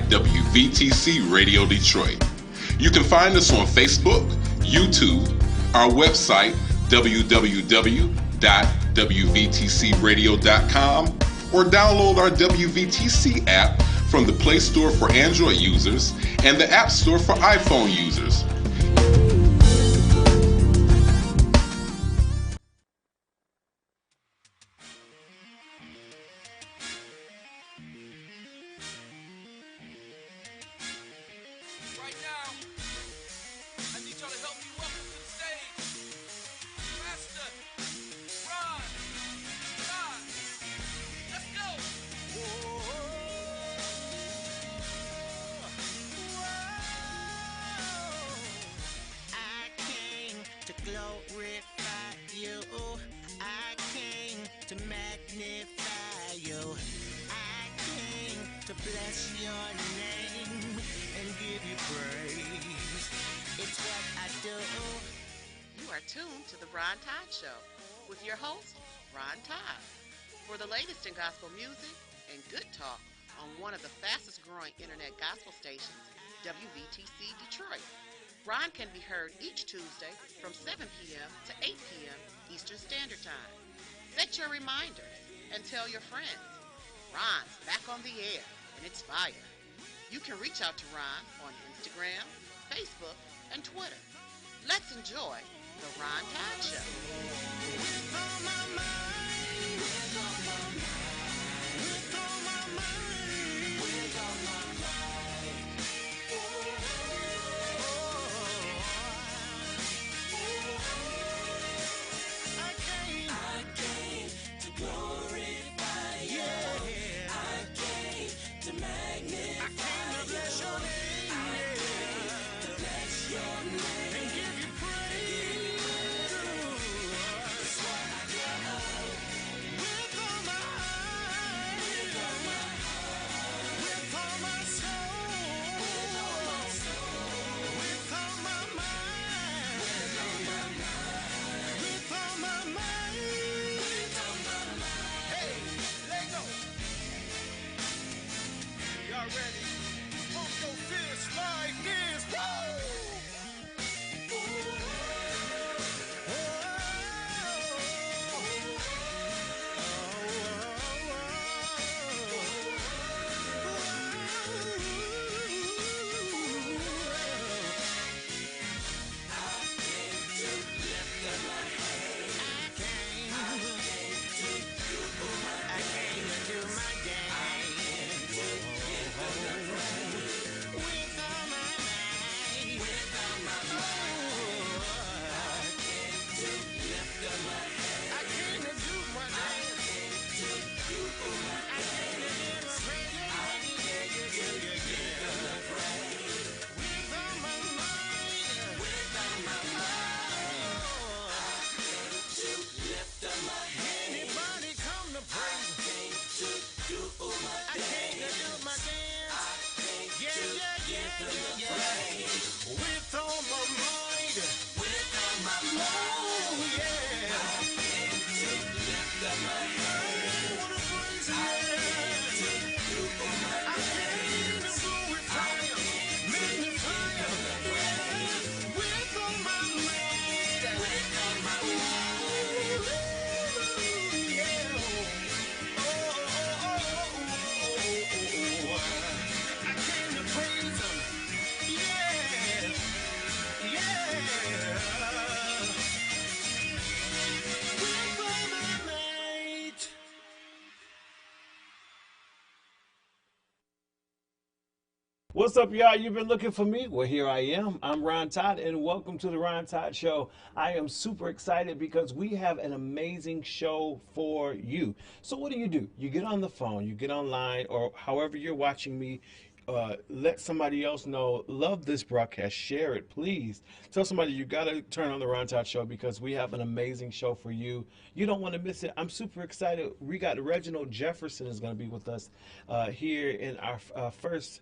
WVTC Radio Detroit. You can find us on Facebook, YouTube, our website, www.wvtcradio.com, or download our WVTC app from the Play Store for Android users and the App Store for iPhone users. To the Ron Todd Show with your host, Ron Todd, for the latest in gospel music and good talk on one of the fastest growing internet gospel stations, WVTC Detroit. Ron can be heard each Tuesday from 7 p.m. to 8 p.m. Eastern Standard Time. Set your reminders and tell your friends. Ron's back on the air and it's fire. You can reach out to Ron on Instagram, Facebook, and Twitter. Let's enjoy the Ron Todd Show. With all my mind, with all my mind, with all my mind, with all my mind. I came to glorify you. I came to magnify. I came to bless your name. I came to bless your name and give you praise. What's up, y'all? You've been looking for me? Well, here I am. I'm Ron Todd, and welcome to the Ron Todd Show. I am super excited because we have an amazing show for you. So what do? You get on the phone, you get online, or however you're watching me, let somebody else know. Love this broadcast. Share it, please. Tell somebody you got to turn on the Ron Todd Show because we have an amazing show for you. You don't want to miss it. I'm super excited. We got Reginald Jefferson is going to be with us here in our first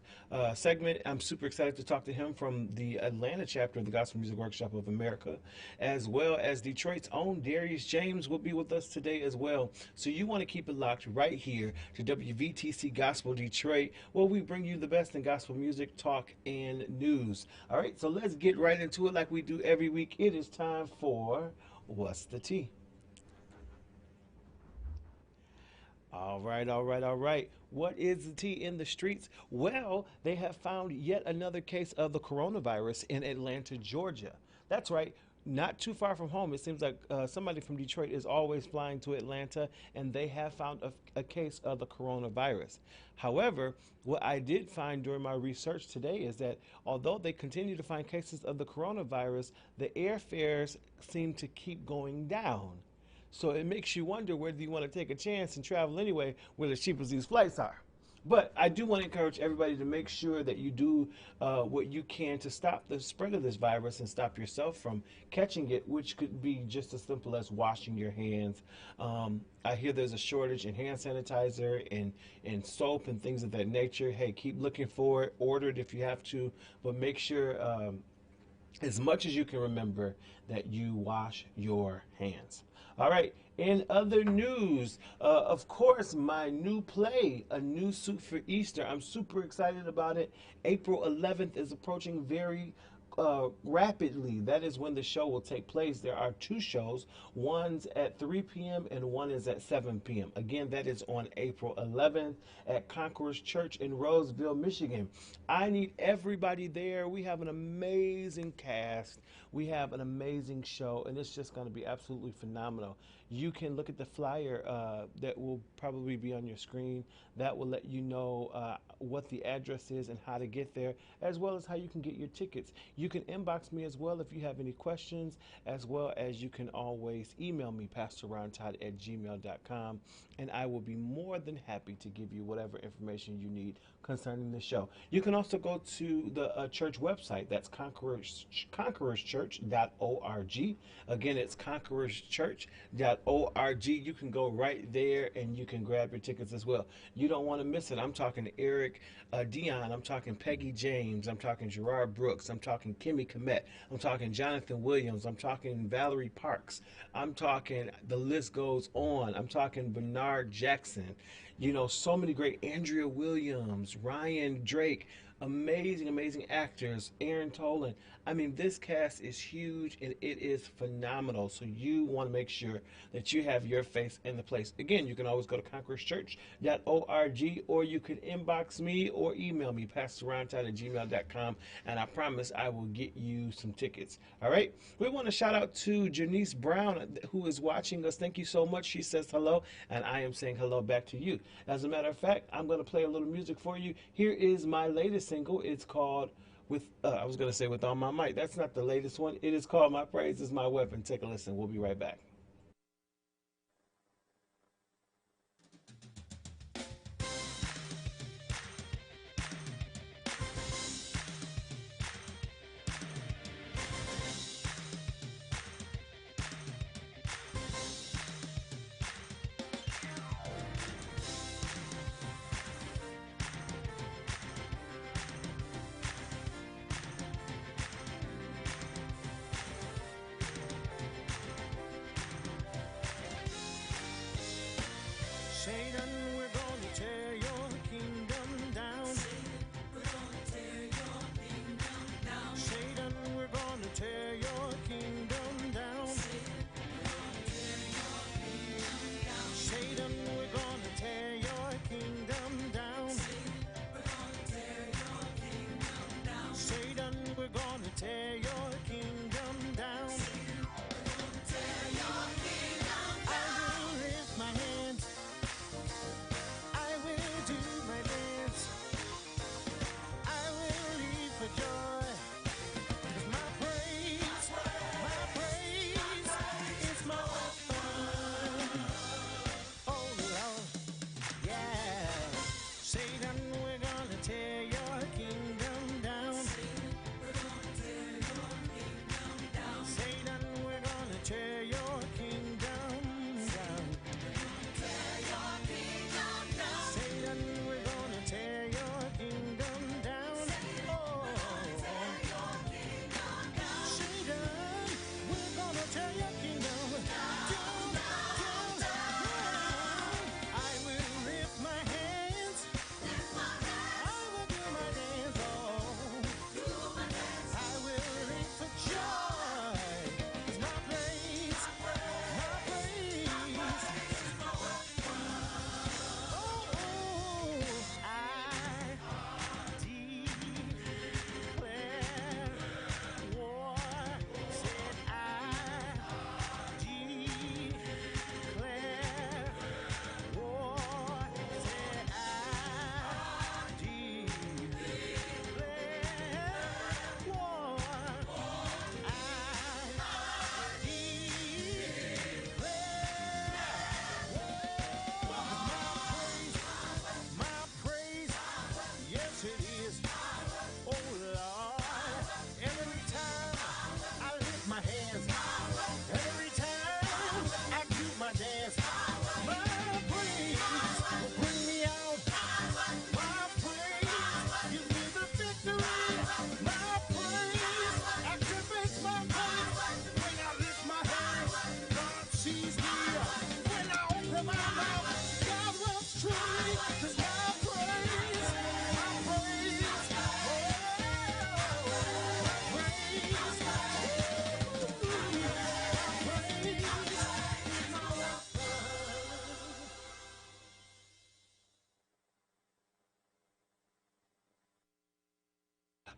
segment. I'm super excited to talk to him from the Atlanta chapter of the Gospel Music Workshop of America, as well as Detroit's own Darius James will be with us today as well. So you want to keep it locked right here to WVTC Gospel Detroit, where we bring you the best in gospel music, talk, and news. All right, so let's get right into it like we do every week. It is time for What's the Tea? All right, all right, all right. What is the tea in the streets? Well, they have found yet another case of the coronavirus in Atlanta, Georgia. That's right, not too far from home. It seems like somebody from Detroit is always flying to Atlanta, and they have found a case of the coronavirus. However, what I did find during my research today is that although they continue to find cases of the coronavirus, the airfares seem to keep going down. So it makes you wonder whether you want to take a chance and travel anyway, where as cheap as these flights are. But I do want to encourage everybody to make sure that you do what you can to stop the spread of this virus and stop yourself from catching it, which could be just as simple as washing your hands. I hear there's a shortage in hand sanitizer and soap and things of that nature. Hey, keep looking for it. Order it if you have to, but make sure as much as you can remember that you wash your hands. All right. In other news, of course, my new play, A New Suit for Easter. I'm super excited about it. April 11th is approaching very rapidly. That is when the show will take place. There are two shows. One's at 3 p.m. and one is at 7 p.m. Again, that is on April 11th at Conqueror's Church in Roseville, Michigan. I need everybody there. We have an amazing cast. We have an amazing show, and it's just going to be absolutely phenomenal. You can look at the flyer that will probably be on your screen. That will let you know what the address is and how to get there, as well as how you can get your tickets. You can inbox me as well if you have any questions, as well as you can always email me, pastorrontodd@gmail.com, and I will be more than happy to give you whatever information you need concerning the show. You can also go to the church website. That's conquerorschurch.org. Again, it's conquerorschurch.org. You can go right there and you can grab your tickets as well. You don't want to miss it. I'm talking Eric Dion. I'm talking Peggy James. I'm talking Gerard Brooks. I'm talking Kimmy Komet. I'm talking Jonathan Williams. I'm talking Valerie Parks. I'm talking, the list goes on. I'm talking Bernard Jackson. You know, so many great, Andrea Williams, Ryan Drake, amazing, amazing actors, Aaron Tolan. I mean, this cast is huge and it is phenomenal. So you want to make sure that you have your face in the place. Again, you can always go to conquerorschurch.org, or you can inbox me or email me, pastorrontodd@gmail.com, and I promise I will get you some tickets. All right? We want to shout out to Janice Brown, who is watching us. Thank you so much. She says hello, and I am saying hello back to you. As a matter of fact, I'm going to play a little music for you. Here is my latest single. It's called I was going to say With All My Might. That's not the latest one. It is called My Praise Is My Weapon. Take a listen. We'll be right back.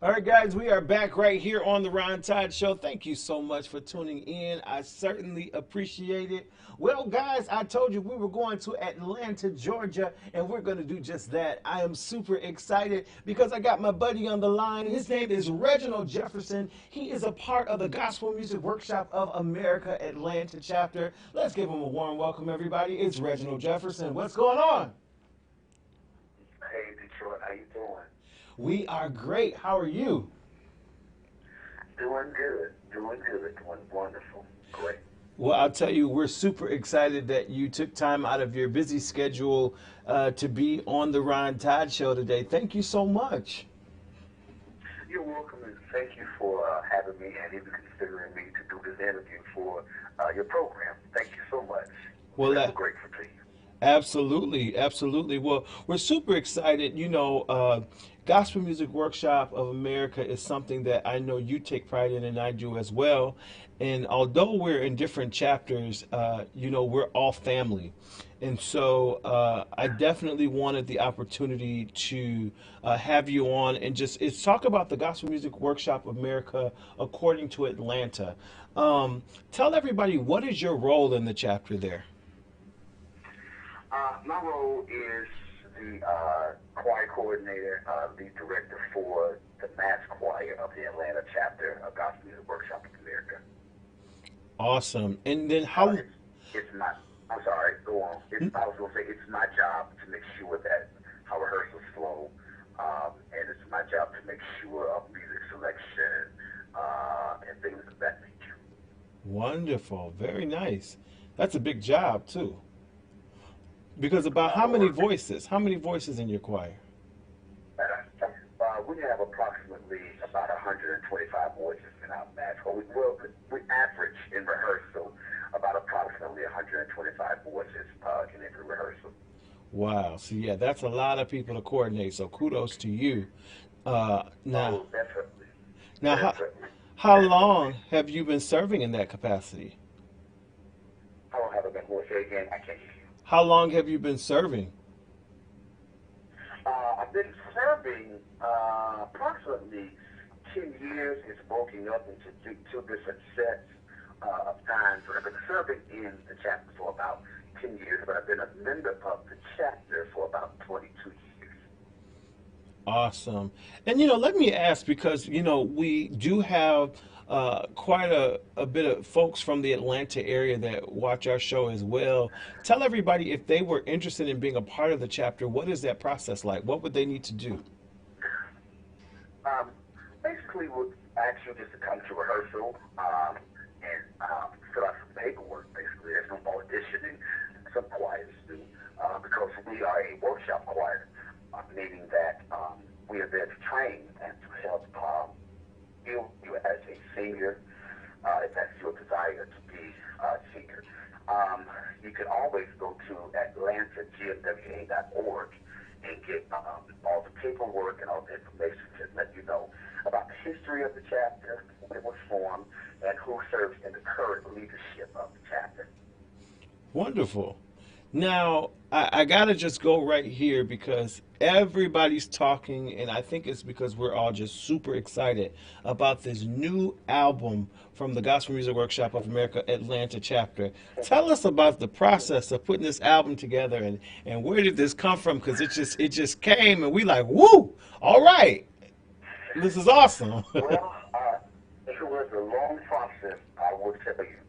All right, guys, we are back right here on the Ron Todd Show. Thank you so much for tuning in. I certainly appreciate it. Well, guys, I told you we were going to Atlanta, Georgia, and we're going to do just that. I am super excited because I got my buddy on the line. His name is Reginald Jefferson. He is a part of the Gospel Music Workshop of America Atlanta chapter. Let's give him a warm welcome, everybody. It's Reginald Jefferson. What's going on? Hey, Detroit, how you doing? We are great. How are you? Doing good, doing wonderful, great. Well, I'll tell you, we're super excited that you took time out of your busy schedule to be on the Ron Todd Show today. Thank you so much. You're welcome, and thank you for having me and even considering me to do this interview for your program. Thank you so much. Well, I'm grateful to you. Absolutely, absolutely. Well, we're super excited. Gospel Music Workshop of America is something that I know you take pride in, and I do as well. And although we're in different chapters, we're all family. And so I definitely wanted the opportunity to have you on and it's talk about the Gospel Music Workshop of America according to Atlanta. Tell everybody, what is your role in the chapter there? My role is the choir coordinator, lead director for the mass choir of the Atlanta chapter of Gospel Music Workshop of America. Awesome. And then how... It's my, I'm sorry, go on. I was going to say it's my job to make sure that our rehearsals flow, and it's my job to make sure of music selection and things of that nature. Wonderful. Very nice. That's a big job, too. Because about how many voices? How many voices in your choir? We have approximately about 125 voices in our mass choir. We average in rehearsal about approximately 125 voices in every rehearsal. Wow. So, yeah, that's a lot of people to coordinate. So, kudos to you. Definitely. Now, how long have you been serving in that capacity? How long have I been? Say again, I can't hear you. How long have you been serving? I've been serving approximately 10 years. It's broken up into two different sets of time. So I've been serving in the chapter for about 10 years, but I've been a member of the chapter for about 22 years. Awesome. And, let me ask, because, we do have quite a bit of folks from the Atlanta area that watch our show as well. Tell everybody, if they were interested in being a part of the chapter, what is that process like? What would they need to do? Basically, we'll ask you just to come to rehearsal and fill out some paperwork. Basically, there's no auditioning. Some choirs do because we are a workshop choir, meaning that we are there to train and to help you as a singer, if that's your desire to be a singer. You can always go to atlantagmwa.org and get all the paperwork and all the information to let you know about the history of the chapter, when it was formed, and who serves in the current leadership of the chapter. Wonderful. Now, I got to just go right here because everybody's talking, and I think it's because we're all just super excited about this new album from the Gospel Music Workshop of America Atlanta chapter. Tell us about the process of putting this album together and where did this come from? Because it just came and we like, woo, all right, this is awesome. Well, it was a long process, I will tell you.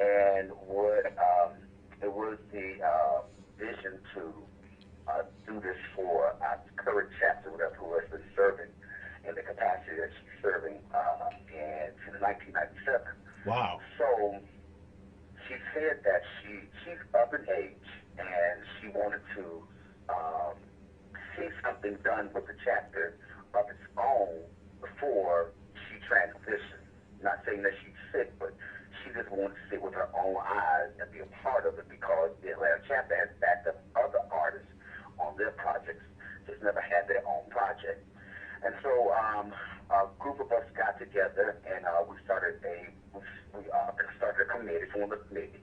And what it was the vision to do this for our current chapter, who has been serving in the capacity that she's serving since 1997. Wow. So she said that she's up in age and she wanted to see something done with the chapter of its own before she transitioned. Not saying that she's sick, but she just wanted to see it with her own eyes and be a part of it because the Atlanta chapter has backed up other artists on their projects, just never had their own project. And so a group of us got together and we started a committee, formed a committee,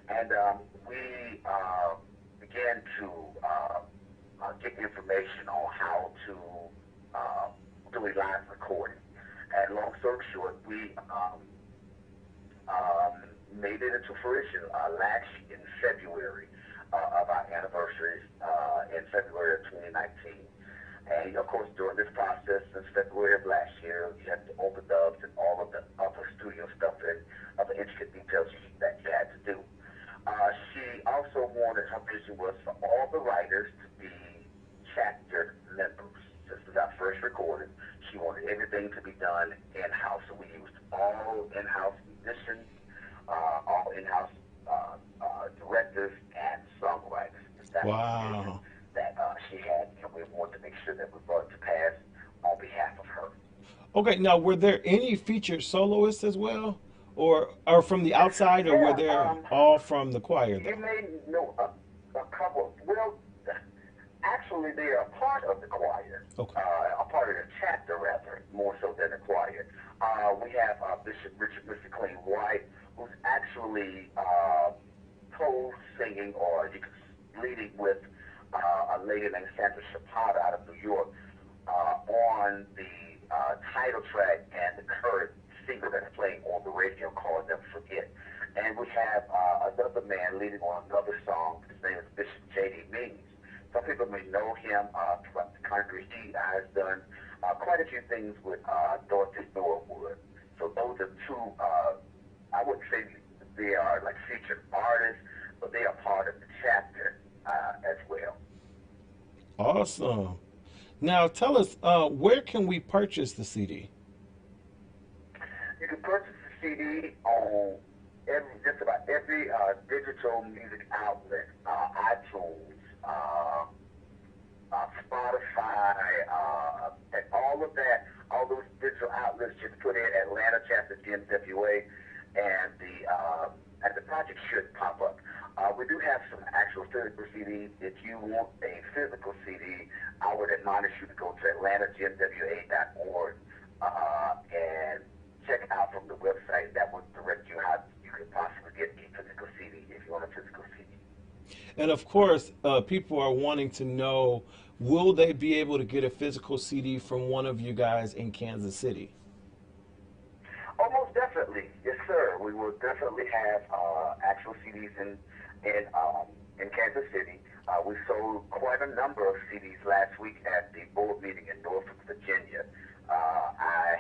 and we began to get information on how to do originally live recorded. And long story short, we made it into fruition last in February of our anniversary in February of 2019. And of course, during this process, since February of last year, you had the overdubs and all of the other studio stuff and other intricate details that you had to do. She also wanted, her vision was for all the writers to be chapter members. This is our first recording. She wanted everything to be done in-house. So we used all in-house musicians, all in-house directors and songwriters. That's Wow. that she had, and we wanted to make sure that we brought it to pass on behalf of her. Okay, now were there any featured soloists as well, or from the outside, or were there all from the choir? You may know a couple. Well, actually, they are a part of the choir. Okay. A part of the chapter, rather, more so than the choir. We have Bishop Richard Mr. Clean White, who's actually co-singing, or you could leading with a lady named Sandra Chapata out of New York on the title track and the current single that's playing on the radio called Never Forget. And we have another man leading on another song. His name is Bishop J.D. Means. Some people may know him throughout the country. He has done quite a few things with Dorothy Norwood. So those are two, I wouldn't say they are like featured artists, but they are part of the chapter as well. Awesome. Now tell us, where can we purchase the CD? You can purchase the CD on just about every digital music outlet, iTunes, Spotify, and all of that, all those digital outlets. Just put in Atlanta Chapter GMWA, and the project should pop up. We do have some actual physical CDs. If you want a physical CD, I would admonish you to go to AtlantaGMWA.org and check out from the website. That would direct you how you could possibly get a physical CD if you want a physical CD. And of course, people are wanting to know, will they be able to get a physical CD from one of you guys in Kansas City? Almost definitely, yes, sir. We will definitely have actual CDs in Kansas City. We sold quite a number of CDs last week at the board meeting in Norfolk, Virginia. I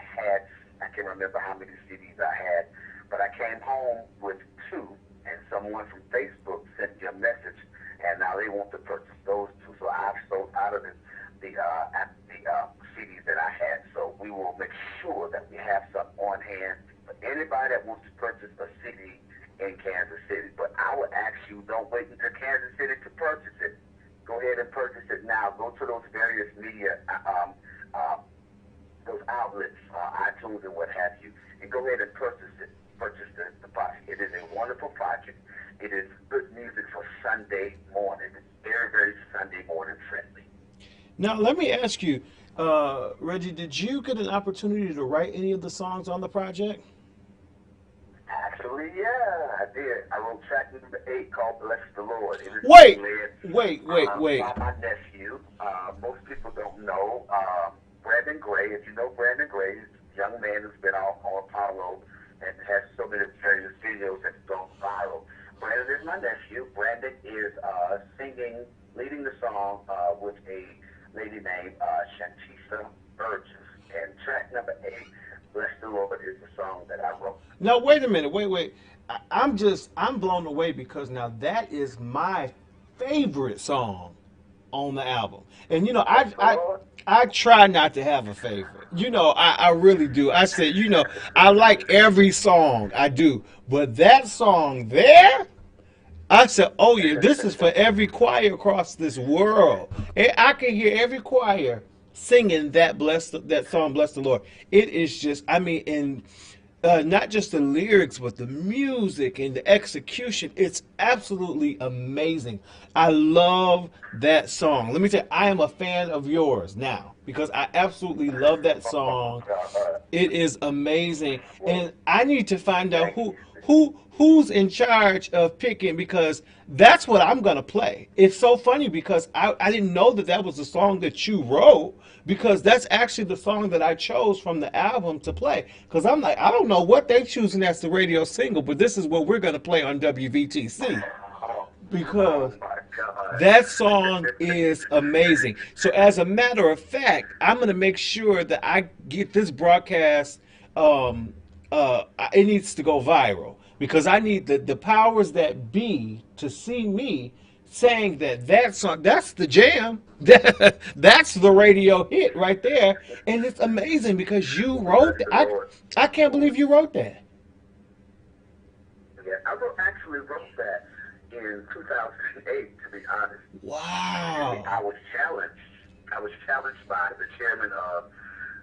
can't remember how many CDs I had, but I came home with two, and someone from Facebook sent me a message, and now they want to purchase those two. So I've sold out of the CDs that I had. So we will make sure that we have some on hand for anybody that wants to purchase a CD in Kansas City. But I would ask you, don't wait until Kansas City to purchase it. Go ahead and purchase it now. Go to those various media, those outlets, iTunes and what have you, and go ahead and purchase it. Purchase the project. It is a wonderful project. It is good music for Sunday morning. It's very, very Sunday morning friendly. Now, let me ask you, Reggie, did you get an opportunity to write any of the songs on the project? Actually, yeah, I did. I wrote track number 8 called Bless the Lord. It is Wait. By my nephew. Most people don't know. Brandon Gray, if you know Brandon Gray, he's a young man who's been on Apollo and has so many various videos that's gone viral. Brandon is my nephew. Brandon is leading the song with a lady named Shantisa Burgess. And track number 8, Bless the Lord, is the song that I wrote. Now, wait a minute. Wait. I'm blown away because now that is my favorite song on the album. And, you know, I try not to have a favorite. You know, I really do. I said, you know, I like every song. I do. But that song there, I said, oh, yeah, this is for every choir across this world. And I can hear every choir singing that song, Bless the Lord. It is just, I mean, in not just the lyrics, but the music and the execution. It's absolutely amazing. I love that song. Let me tell you, I am a fan of yours now because I absolutely love that song. It is amazing, Well, and I need to find out thank you. who's in charge of picking because that's what I'm gonna play. It's so funny because I didn't know that that was the song that you wrote because that's actually the song that I chose from the album to play. Because I'm like, I don't know what they're choosing as the radio single, but this is what we're gonna play on WVTC Oh, because oh my God. that song is amazing. So, as a matter of fact, I'm going to make sure that I get this broadcast. It needs to go viral because I need the powers that be to see me saying that song. That's the jam. That's the radio hit right there, and it's amazing because you Bless wrote that. the Lord. I can't believe you wrote that. Yeah, actually wrote that in 2008, to be honest. Wow. I was challenged. I was challenged by the chairman of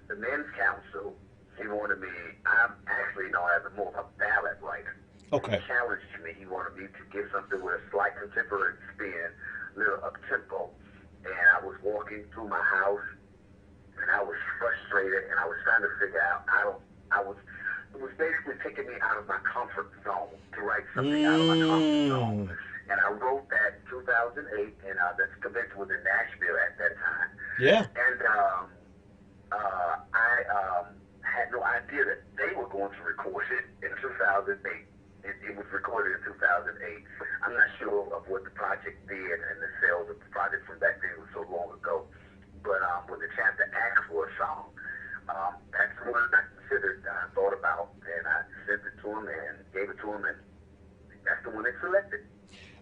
the men's council. He wanted me. I'm actually known as more of a ballad writer. Okay. He challenged me. He wanted me to give something with a slight contemporary spin, a little up tempo. And I was walking through my house, and I was frustrated, and I was trying to figure out. It was basically taking me out of my comfort zone to write something out of my comfort zone. And I wrote that in 2008, and that's convention was in Nashville at that time. Yeah. And I had no idea that they were going to record it in 2008. It was recorded in 2008. I'm not sure of what the project did and the sales of the project from back then. It was so long ago. But when the chapter asked for a song, that's the one I considered, I thought about, and I sent it to him and gave it to him, and that's the one they selected.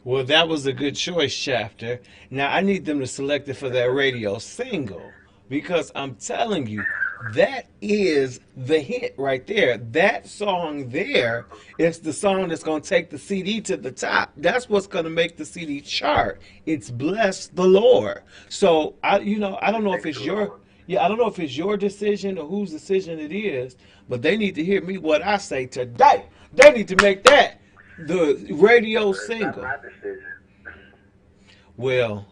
Well, that was a good choice, Shafter. Now I need them to select it for that radio single because I'm telling you, that is the hit right there. That song there is the song that's going to take the CD to the top. That's what's going to make the CD chart. It's Bless the Lord. So I don't know if it's your I don't know if it's your decision or whose decision it is, but they need to hear me what I say today. They need to make that the radio It's not single. my decision. Well,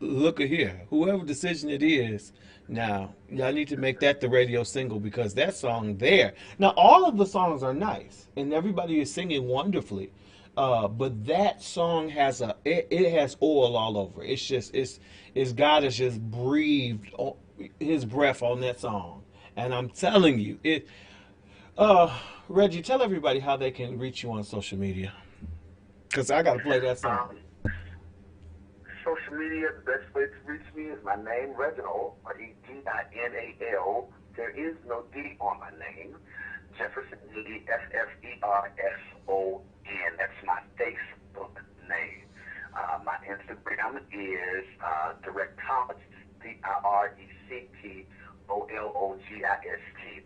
look at here. Whoever decision it is, now y'all need to make that the radio single because that song there. Now all of the songs are nice and everybody is singing wonderfully, but that song has it has oil all over. It's God has just breathed His breath on that song, and I'm telling you it. Reggie, tell everybody how they can reach you on social media. Because I got to play that song. Social media, the best way to reach me is my name, Reginald, Edinal. There is no D on my name. Jefferson, Jefferson. That's my Facebook name. My Instagram is Directologist, Directologist.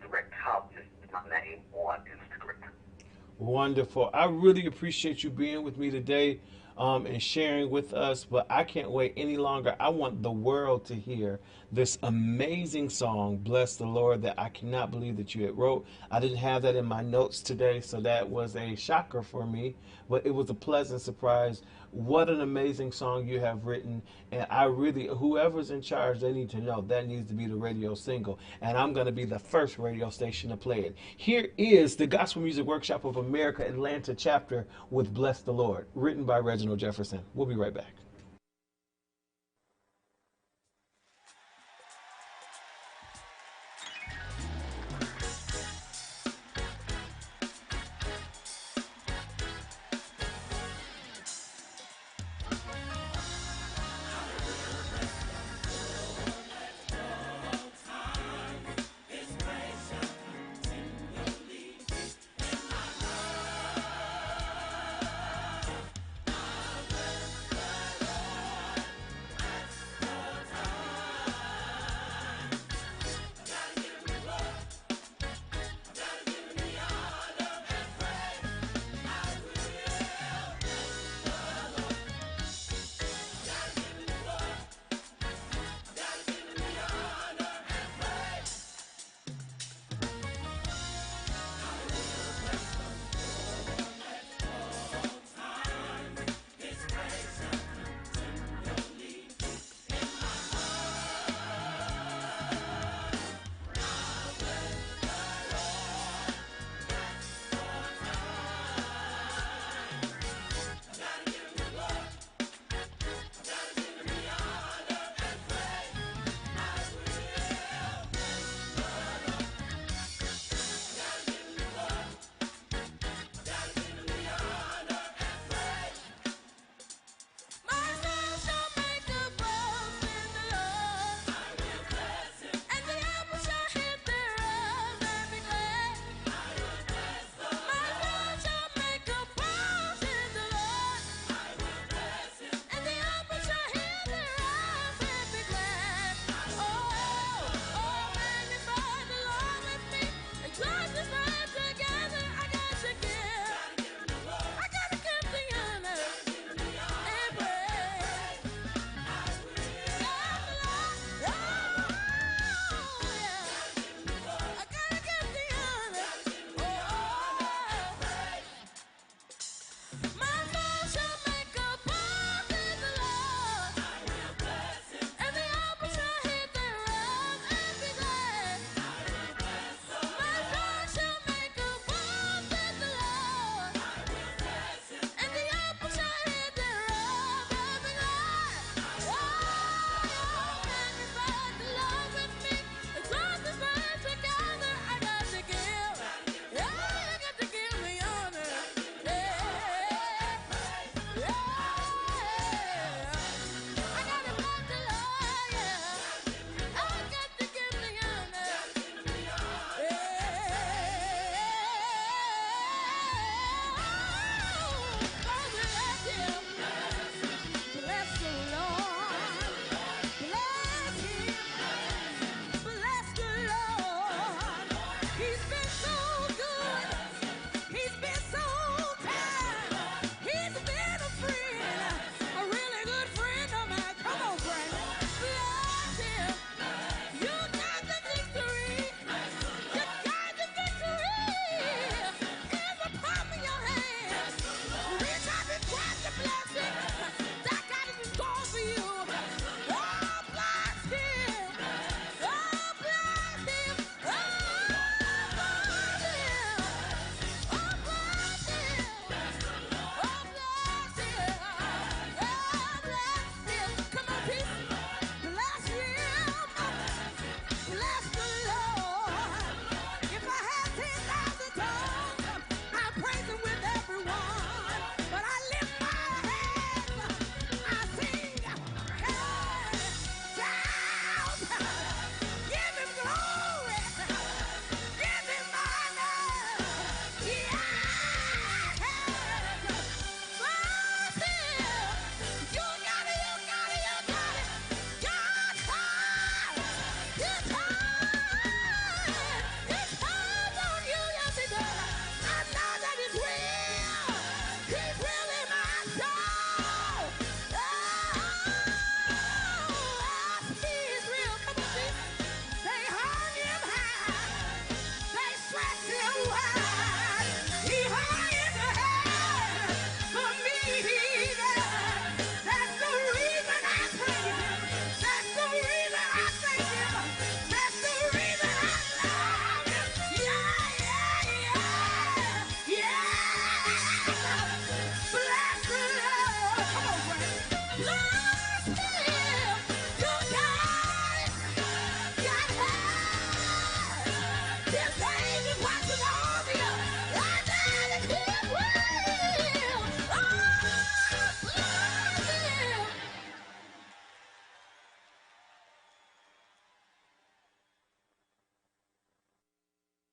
Directologist is my name on Instagram. Wonderful. I really appreciate you being with me today and sharing with us, but I can't wait any longer. I want the world to hear this amazing song, Bless the Lord, that I cannot believe that you had wrote. I didn't have that in my notes today, so that was a shocker for me, but it was a pleasant surprise. What an amazing song you have written, and I really, whoever's in charge, they need to know that needs to be the radio single, and I'm going to be the first radio station to play it. Here is the Gospel Music Workshop of America Atlanta chapter with Bless the Lord, written by Reginald Jefferson. We'll be right back.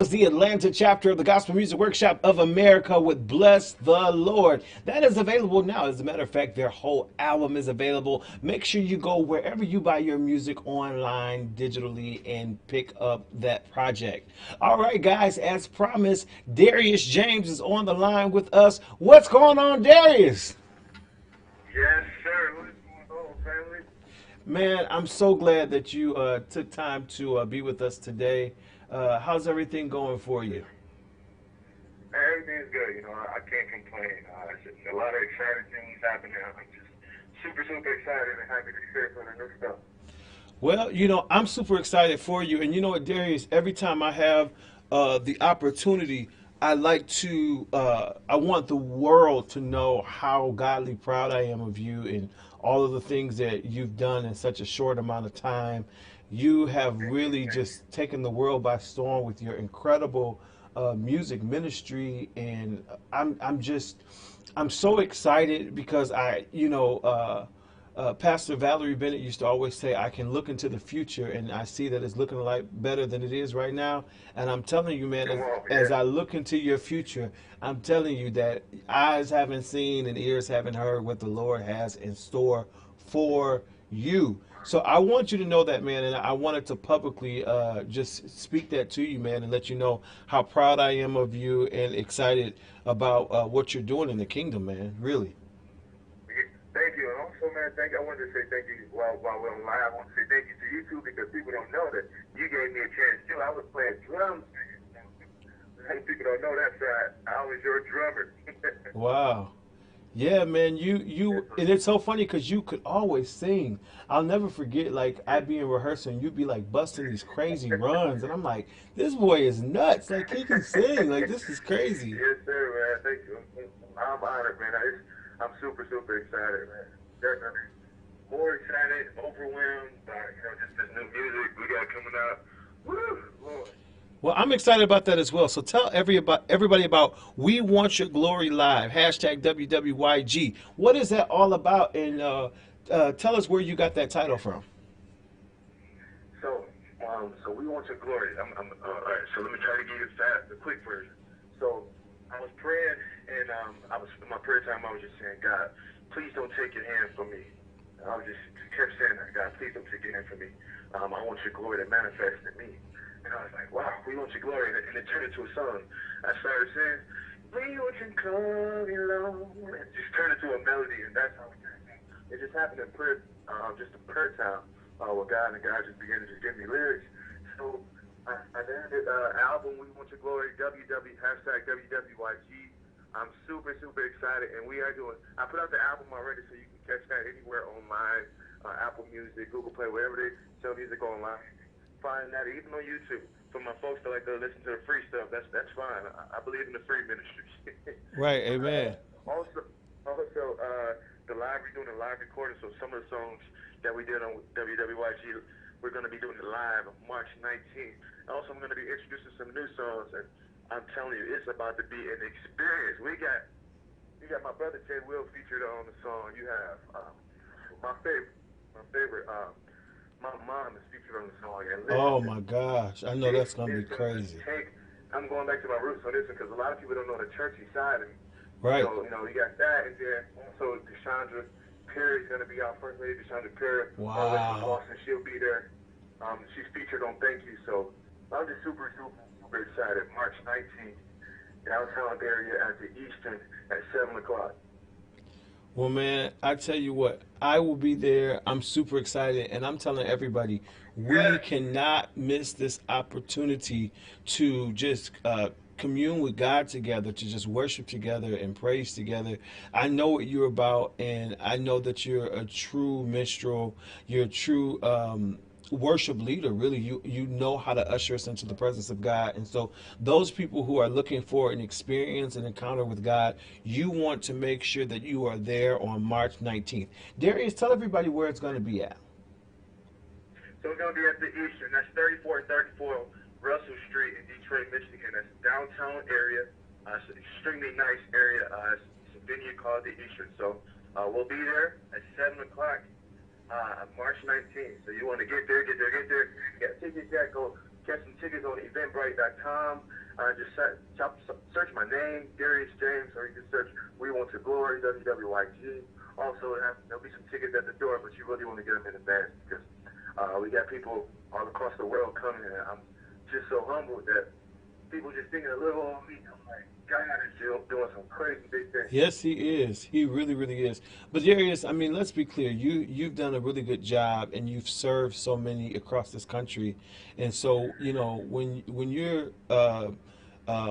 was the Atlanta chapter of the Gospel Music Workshop of America with Bless the Lord. That is available now. As a matter of fact, their whole album is available. Make sure you go wherever you buy your music online, digitally, and pick up that project. All right, guys, as promised, Darius James is on the line with us. What's going on, Darius? Yes, sir. What's going on, family? Man, I'm so glad that you took time to be with us today. How's everything going for you? Everything's good. I can't complain. It's just a lot of exciting things happening. I'm just super excited and happy to share some of the new stuff. Well, I'm super excited for you. And you know what, Darius, every time I have the opportunity, I want the world to know how godly proud I am of you and all of the things that you've done in such a short amount of time. You have really just taken the world by storm with your incredible music ministry, and I'm so excited because Pastor Valerie Bennett used to always say, I can look into the future and I see that it's looking like better than it is right now. And I'm telling you, man, as I look into your future, I'm telling you that eyes haven't seen and ears haven't heard what the Lord has in store for you. So I want you to know that, man, and I wanted to publicly just speak that to you, man, and let you know how proud I am of you and excited about what you're doing in the kingdom, man, really. Thank you. And also, man, I wanted to say thank you while we're on live. I want to say thank you to you, too, because people don't know that you gave me a chance, too. I was playing drums. People don't know that, so I was your drummer. Wow. Yeah, man, you and it's so funny because you could always sing. I'll never forget, like, I'd be in rehearsal and you'd be like busting these crazy runs, and I'm like, this boy is nuts. Like, he can sing. Like, this is crazy. Yes, sir, man. Thank you. I'm honored, man. I'm super excited, man. Definitely more excited, overwhelmed by just this new music we got coming out. Woo, Lord. Well, I'm excited about that as well. So tell everybody about We Want Your Glory Live, hashtag WWYG. What is that all about? And tell us where you got that title from. So We Want Your Glory. All right, so let me try to give you the quick version. So I was praying, and in my prayer time, I was just saying, God, please don't take your hand from me. I was just kept saying that, God, please don't take your hand from me. I want your glory to manifest in me. And I was like, wow, we want your glory. And it turned into a song. I started saying, we want your glory, Lord. It just turned into a melody, and that's how it just happened in prayer, just a prayer time where God just began to just give me lyrics. So I named it album, We Want Your Glory, hashtag WWYG. I'm super excited, and we are I put out the album already, so you can catch that anywhere online, Apple Music, Google Play, wherever they sell music online. Find that, even on YouTube. For my folks that like to listen to the free stuff, that's fine. I believe in the free ministry. Right, amen. Also, the live, we're doing a live recording, so some of the songs that we did on WWYG, we're going to be doing it live on March 19th. Also, I'm going to be introducing some new songs, and I'm telling you, it's about to be an experience. You got my brother Jay Will featured on the song. You have my favorite, my mom is featured on the song. And Oh my gosh, I know that's gonna be crazy. I'm going back to my roots on this one because a lot of people don't know the churchy side of me. Right. So you got that, and then also Deshandra Perry's gonna be our first lady. Deshandra Perry. Wow. Boston, she'll be there. She's featured on Thank You. So I'm just super excited. March 19th, downtown area at the Eastern at 7 o'clock. Well, man, I tell you what, I will be there. I'm super excited, and I'm telling everybody, we cannot miss this opportunity to just commune with God together, to just worship together and praise together. I know what you're about, and I know that you're a true minstrel. You're a true worship leader. Really, you know how to usher us into the presence of God. And so those people who are looking for an experience, an encounter with God, you want to make sure that you are there on March 19th. Darius, tell everybody where it's going to be at. So it's going to be at the Eastern. That's 3434 Russell Street in Detroit, Michigan. That's downtown area. It's an extremely nice area. It's a venue called the Eastern. So we'll be there at 7 o'clock. March 19th. So you want to get there. You got tickets yet? Go get some tickets on eventbrite.com. Just search my name, Darius James, or you can search We Want to Glory, WWYG. Also, there'll be some tickets at the door, but you really want to get them in advance because we got people all across the world coming, and I'm just so humbled that people just thinking a little on me. I'm like, God is doing some crazy big things. Yes, he is. He really, really is. But Darius, I mean, let's be clear. You've done a really good job, and you've served so many across this country. And so, you know, when you're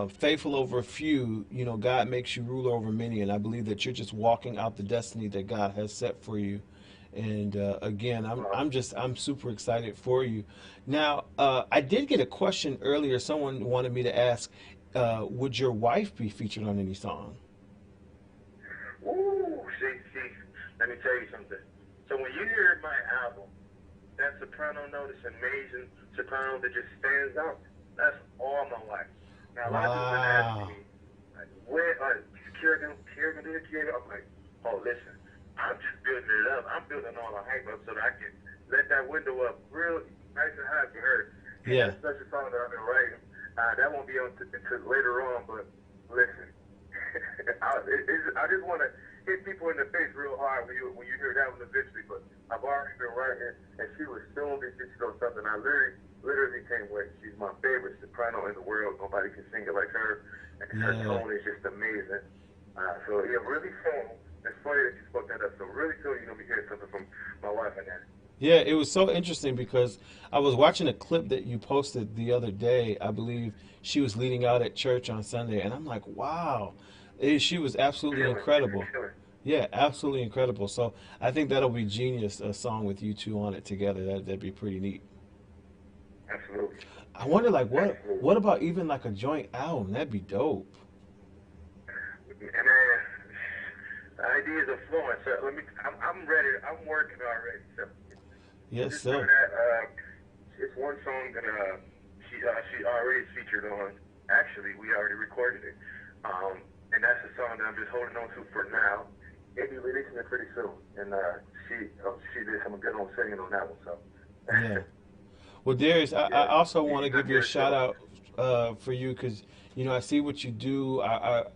faithful over a few, you know, God makes you ruler over many. And I believe that you're just walking out the destiny that God has set for you. And again, I'm super excited for you. Now, I did get a question earlier. Someone wanted me to ask, would your wife be featured on any song? Ooh, see, let me tell you something. So when you hear my album, that soprano note is amazing soprano that just stands out. That's all my life. Now, a lot of people have been asking me, like, where are Kira gonna do the Kira? I'm like, oh, listen, I'm just building it up. I'm building all the hype up so that I can let that window up real nice and high for her. Yeah. That's such a song that I've been writing. That won't be until later on, but listen, I just want to hit people in the face real hard when you hear that one eventually, but I've already been writing, and she was soon be featured on something. I literally can't wait. She's my favorite soprano in the world. Nobody can sing it like her, and her tone is just amazing. So yeah, really soon. It's funny that you spoke that up. So really soon you're gonna be hearing something from my wife and that. Yeah, it was so interesting because I was watching a clip that you posted the other day. I believe she was leading out at church on Sunday, and I'm like, wow, she was absolutely incredible. Yeah, absolutely incredible. So I think that'll be genius, a song with you two on it together. That'd be pretty neat. Absolutely. I wonder, like, what about even like a joint album? That'd be dope. And the ideas are flowing. So I'm ready. I'm working already. So. Yes, sir. It's one song that she already is featured on. Actually, we already recorded it, and that's a song that I'm just holding on to for now. They'll be releasing it pretty soon, and she did some good on singing on that one. So. Yeah. Well, Darius, I also want to give you a shout out for you because you know I see what you do.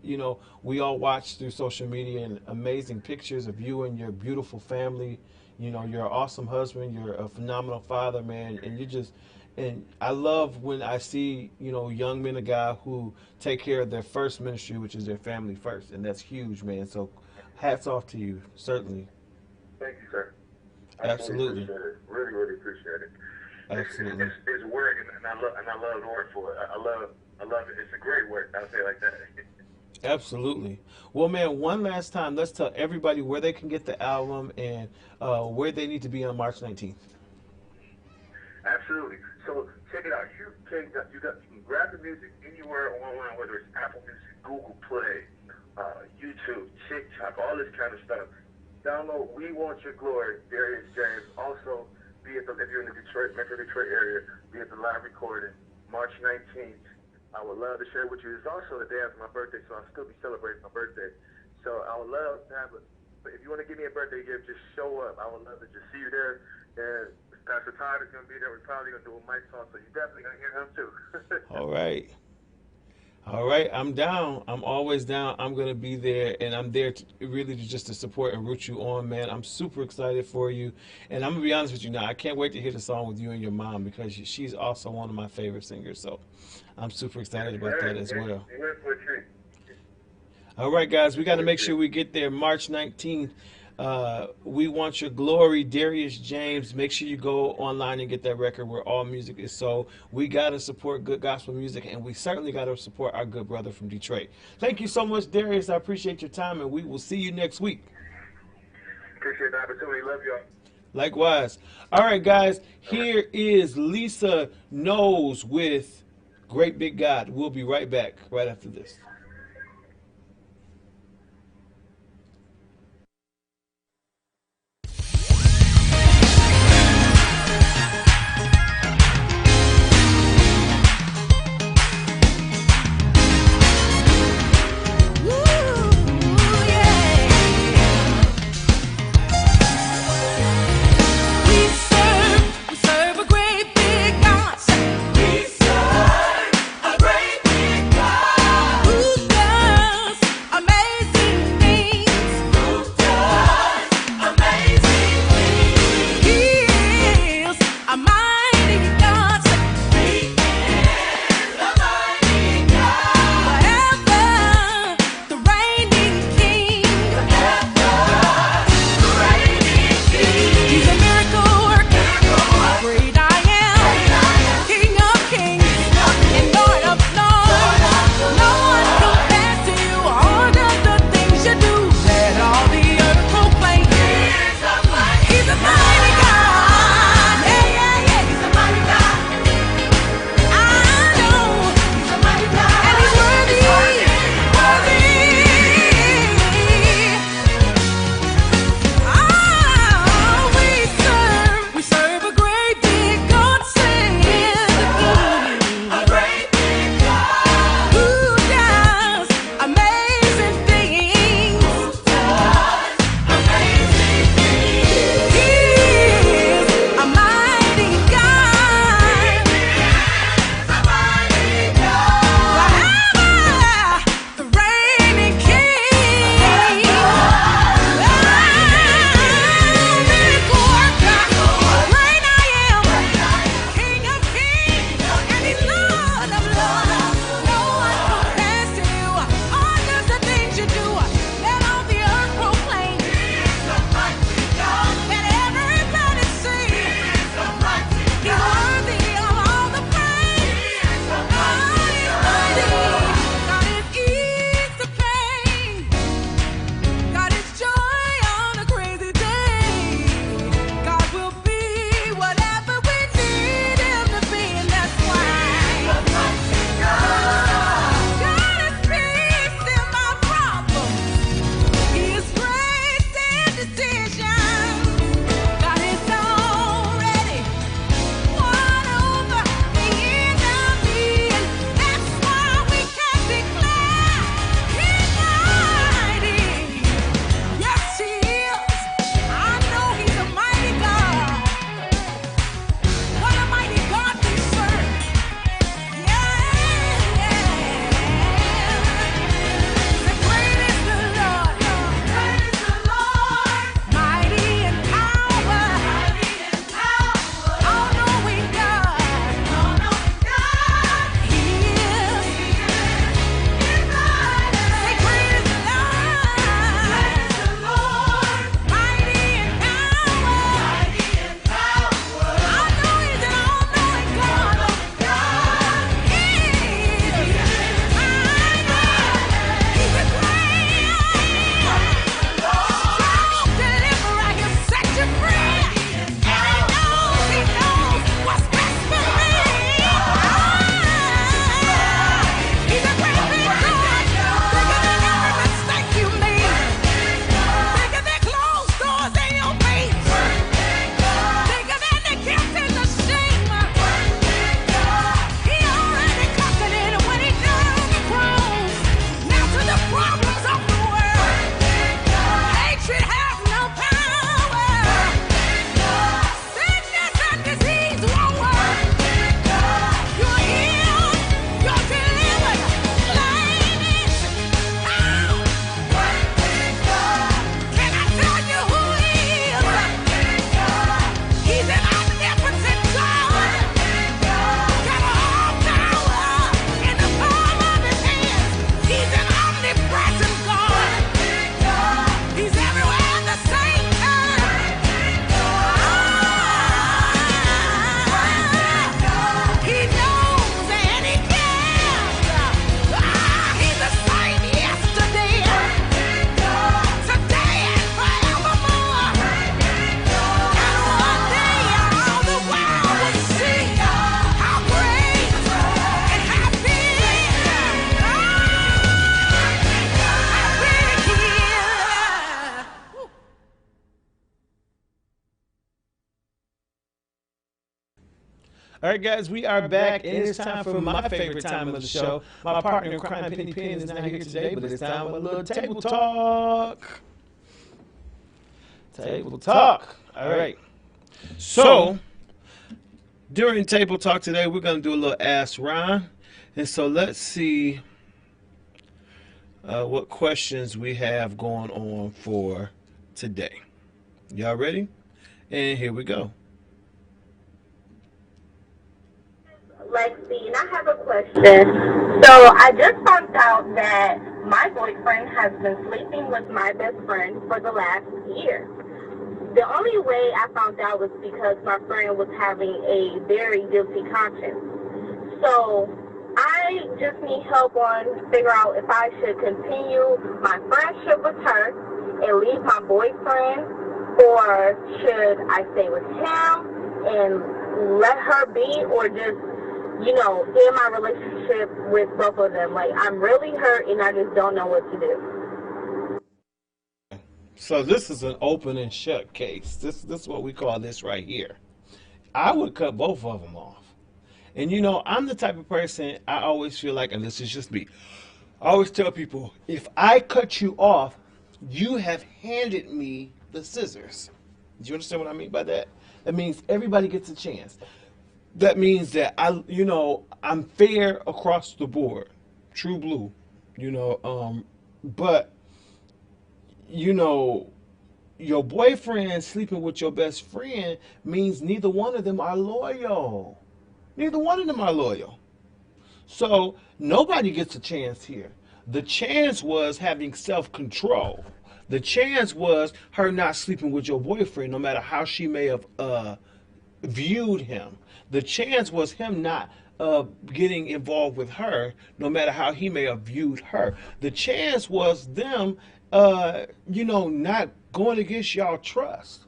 You know, we all watch through social media and amazing pictures of you and your beautiful family. You know, you're an awesome husband. You're a phenomenal father, man. And I love when I see, you know, young men of God who take care of their first ministry, which is their family first. And that's huge, man. So hats off to you, certainly. Thank you, sir. Absolutely. Appreciate it. Really, really appreciate it. Absolutely. It's work, and I love the work for it. I love it. It's a great work. I'll say it like that. Absolutely. Well, man, one last time, let's tell everybody where they can get the album and where they need to be on March 19th. Absolutely. So check it out. You can grab the music anywhere online, whether it's Apple Music, Google Play, YouTube, TikTok, all this kind of stuff. Download We Want Your Glory, Darius James. Also, if you're in the Metro Detroit area, be at the live recording, March 19th. I would love to share with you. It's also the day after my birthday, so I'll still be celebrating my birthday. So I would love to have but if you want to give me a birthday gift, just show up. I would love to just see you there. And Pastor Todd is going to be there. We're probably going to do a mic talk, so you're definitely going to hear him too. All right. All right, I'm down. I'm always down. I'm going to be there, and I'm there just to support and root you on, man. I'm super excited for you, and I'm going to be honest with you now. I can't wait to hear the song with you and your mom because she's also one of my favorite singers, so I'm super excited about that as well. All right, guys, we got to make sure we get there March 19th. We Want Your Glory, Darius James. Make sure you go online and get that record where all music is sold. We got to support good gospel music, and we certainly got to support our good brother from Detroit. Thank you so much, Darius. I appreciate your time, and we will see you next week. Appreciate the opportunity. Love y'all. Likewise. All right, guys, here is Lisa Knowles with Great Big God. We'll be right back right after this. We serve a great big God. We serve a great big All right, guys, we are back, and it's time for my favorite time of the show. My partner in crime, Penny Penn, is not here today, but it's time for a little table talk. Table talk. All right. So, during table talk today, we're going to do a little Ask Ron. And so let's see what questions we have going on for today. Y'all ready? And here we go. Lexi, and I have a question. So I just found out that my boyfriend has been sleeping with my best friend for the last year. The only way I found out was because my friend was having a very guilty conscience. So I just need help on figure out if I should continue my friendship with her and leave my boyfriend, or should I stay with him and let her be, or just, you know, end my relationship with both of them. Like, I'm really hurt and I just don't know what to do. So this is an open and shut case. This is what we call this right here. I would cut both of them off. And you know, I'm the type of person, I always feel like, and this is just me, I always tell people, if I cut you off, you have handed me the scissors. Do you understand what I mean by that? That means everybody gets a chance. That means that I'm fair across the board. True blue. But your boyfriend sleeping with your best friend means neither one of them are loyal. Neither one of them are loyal. So nobody gets a chance here. The chance was having self-control. The chance was her not sleeping with your boyfriend, no matter how she may have viewed him. The chance was him not getting involved with her, no matter how he may have viewed her. The chance was them not going against y'all trust.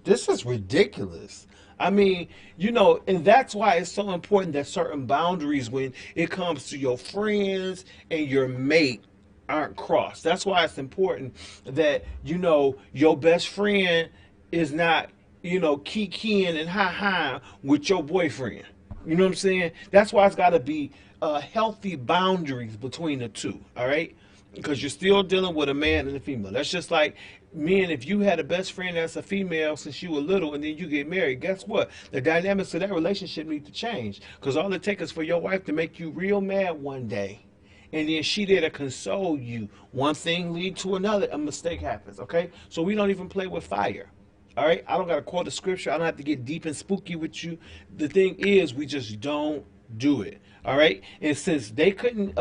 This is ridiculous. I mean, and that's why it's so important that certain boundaries when it comes to your friends and your mate aren't crossed. That's why it's important that, your best friend is not, kikiing and ha-ha with your boyfriend. You know what I'm saying? That's why it's got to be healthy boundaries between the two, all right? Because you're still dealing with a man and a female. That's just like men, if you had a best friend that's a female since you were little and then you get married, guess what? The dynamics of that relationship need to change. Because all it takes is for your wife to make you real mad one day, and then she there to console you. One thing lead to another, a mistake happens, okay? So we don't even play with fire, all right? I don't got to quote a scripture. I don't have to get deep and spooky with you. The thing is, we just don't do it, all right? And since they couldn't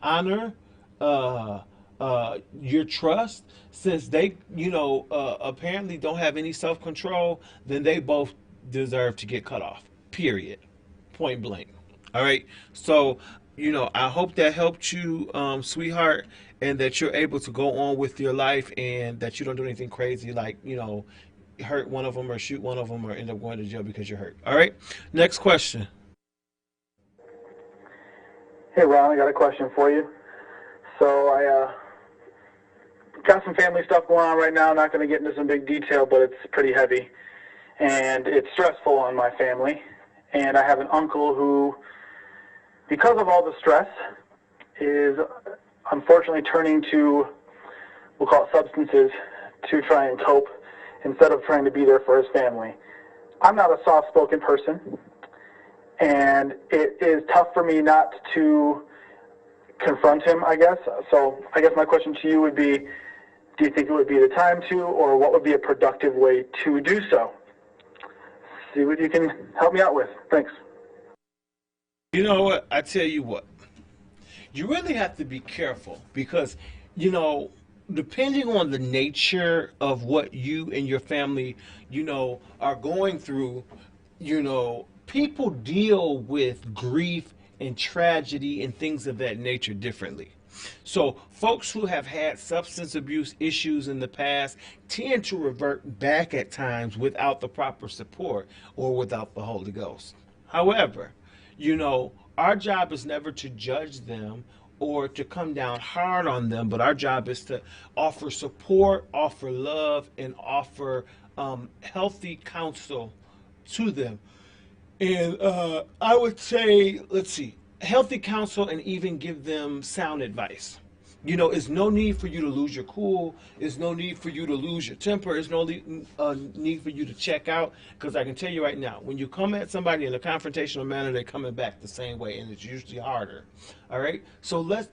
honor your trust, since they apparently don't have any self-control, then they both deserve to get cut off, period, point blank. All right, so I hope that helped you, sweetheart, and that you're able to go on with your life, and that you don't do anything crazy like hurt one of them or shoot one of them or end up going to jail because you're hurt. All right, next question. Hey Ron, I got a question for you. So I got some family stuff going on right now. Not going to get into some big detail, but it's pretty heavy, and it's stressful on my family. And I have an uncle who, because of all the stress, is unfortunately turning to, we'll call it substances, to try and cope instead of trying to be there for his family. I'm not a soft-spoken person, and it is tough for me not to confront him, I guess. So I guess my question to you would be, do you think it would be the time to, or what would be a productive way to do so? See what you can help me out with. Thanks. You know what? I tell you what. You really have to be careful because, depending on the nature of what you and your family, are going through, people deal with grief and tragedy and things of that nature differently. So folks who have had substance abuse issues in the past tend to revert back at times without the proper support or without the Holy Ghost. However, our job is never to judge them or to come down hard on them, but our job is to offer support, offer love, and offer healthy counsel to them. And I would say, let's see, healthy counsel and even give them sound advice. You know, there's no need for you to lose your cool. There's no need for you to lose your temper. There's no need for you to check out. Because I can tell you right now, when you come at somebody in a confrontational manner, they're coming back the same way, and it's usually harder. All right? So let's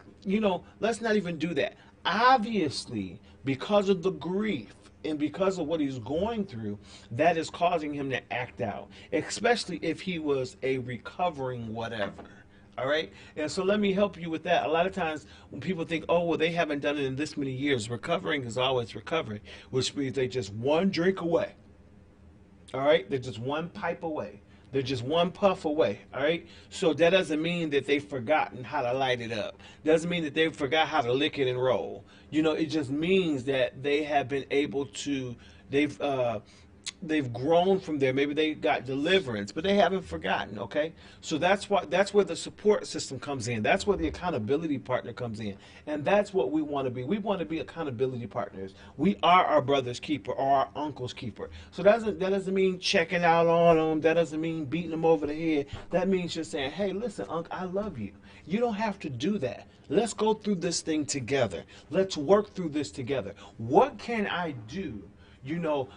not even do that. Obviously, because of the grief and because of what he's going through, that is causing him to act out, especially if he was a recovering whatever. All right? And so let me help you with that. A lot of times when people think, oh, well, they haven't done it in this many years, recovering is always recovering, which means they just one drink away. All right? They're just one pipe away. They're just one puff away. All right? So that doesn't mean that they've forgotten how to light it up. Doesn't mean that they forgot how to lick it and roll. You know, it just means that they have been able to, they've grown from there. Maybe they got deliverance, but they haven't forgotten. Okay, so that's where the support system comes in. That's where the accountability partner comes in, and that's what we want to be. We want to be accountability partners. We are our brother's keeper or our uncle's keeper. So that doesn't mean checking out on them. That doesn't mean beating them over the head. That means just saying, hey, listen, Unc, I love you. You don't have to do that. Let's go through this thing together. Let's work through this together. What can I do,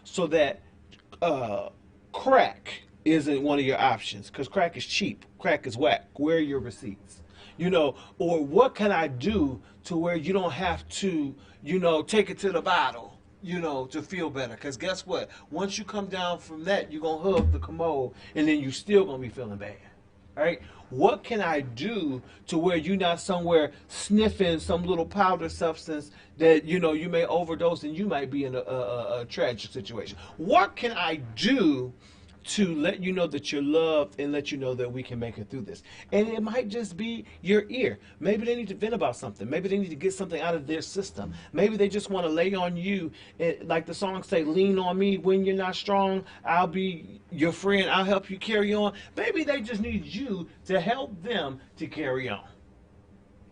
so that crack isn't one of your options, because crack is cheap, crack is whack. Where are your receipts? Or what can I do to where you don't have to, take it to the bottle, to feel better? Because guess what? Once you come down from that, you're going to hug the commode, and then you're still going to be feeling bad. All right? What can I do to where you're not somewhere sniffing some little powder substance that, you may overdose and you might be in a tragic situation? What can I do to let you know that you're loved and let you know that we can make it through this? And it might just be your ear. Maybe they need to vent about something. Maybe they need to get something out of their system. Maybe they just want to lay on you. Like the song say, lean on me when you're not strong. I'll be your friend. I'll help you carry on. Maybe they just need you to help them to carry on.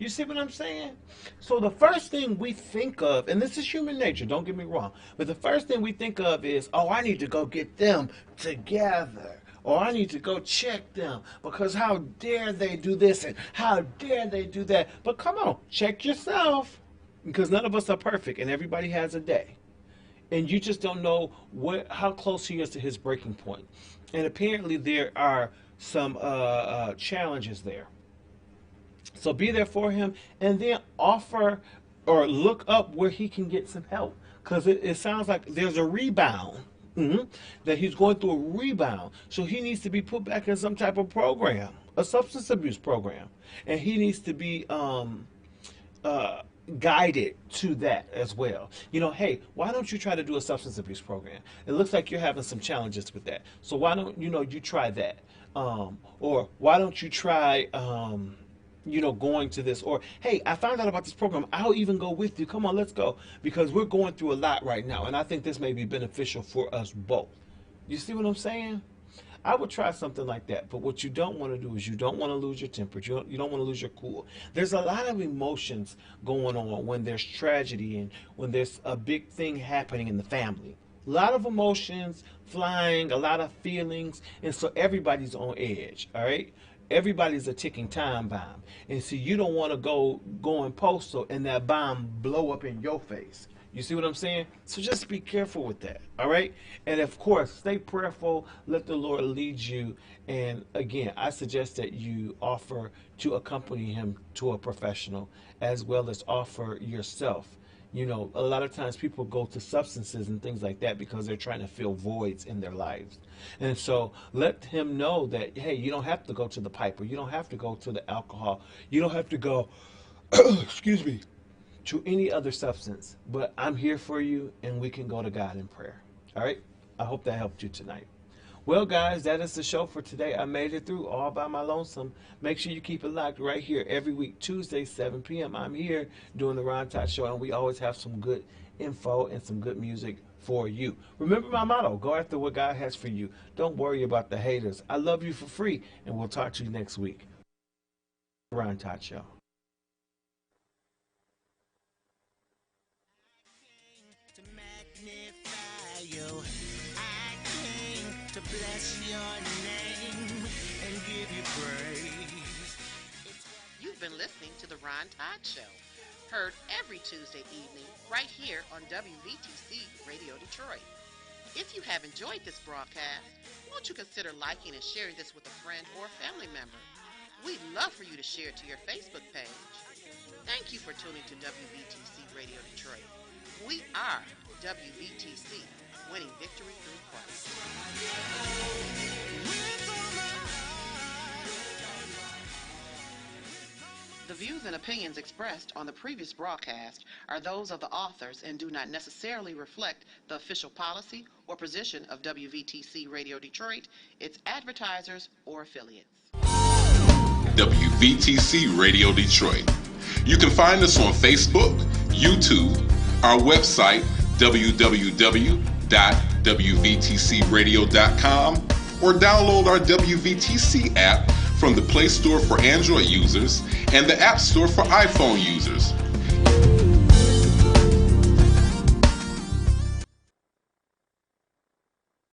You see what I'm saying? So the first thing we think of, and this is human nature, don't get me wrong, but the first thing we think of is, oh, I need to go get them together. Or I need to go check them, because how dare they do this and how dare they do that. But come on, check yourself, because none of us are perfect and everybody has a day. And you just don't know how close he is to his breaking point. And apparently there are some challenges there. So be there for him, and then offer or look up where he can get some help, because it sounds like there's a rebound, that he's going through a rebound. So he needs to be put back in some type of program, a substance abuse program, and he needs to be guided to that as well. Hey, why don't you try to do a substance abuse program? It looks like you're having some challenges with that. So why don't you try that? Or why don't you try going to this? Or, hey, I found out about this program. I'll even go with you. Come on, let's go. Because we're going through a lot right now, and I think this may be beneficial for us both. You see what I'm saying? I would try something like that. But what you don't want to do is you don't want to lose your temper. You don't want to lose your cool. There's a lot of emotions going on when there's tragedy and when there's a big thing happening in the family. A lot of emotions flying, a lot of feelings, and so everybody's on edge, all right? Everybody's a ticking time bomb. And see, you don't want to go going postal and that bomb blow up in your face. You see what I'm saying? So just be careful with that, all right? And of course, stay prayerful. Let the Lord lead you. And again, I suggest that you offer to accompany him to a professional, as well as offer yourself. A lot of times people go to substances and things like that because they're trying to fill voids in their lives. And so let him know that, hey, you don't have to go to the pipe, or you don't have to go to the alcohol. You don't have to go, excuse me, to any other substance. But I'm here for you, and we can go to God in prayer. All right? I hope that helped you tonight. Well, guys, that is the show for today. I made it through all by my lonesome. Make sure you keep it locked right here every week, Tuesday, 7 p.m. I'm here doing the Ron Todd Show, and we always have some good info and some good music for you. Remember my motto, go after what God has for you. Don't worry about the haters. I love you for free, and we'll talk to you next week. Ron Todd Show. To magnify you. You've been listening to the Ron Todd Show, heard every Tuesday evening right here on WVTC Radio Detroit. If you have enjoyed this broadcast, won't you consider liking and sharing this with a friend or a family member? We'd love for you to share it to your Facebook page. Thank you for tuning to WVTC Radio Detroit. We are WVTC, winning victory through Christ. The views and opinions expressed on the previous broadcast are those of the authors and do not necessarily reflect the official policy or position of WVTC Radio Detroit, its advertisers, or affiliates. WVTC Radio Detroit. You can find us on Facebook, YouTube, our website, www.wvtcradio.com, or download our WVTC app from the Play Store for Android users and the App Store for iPhone users.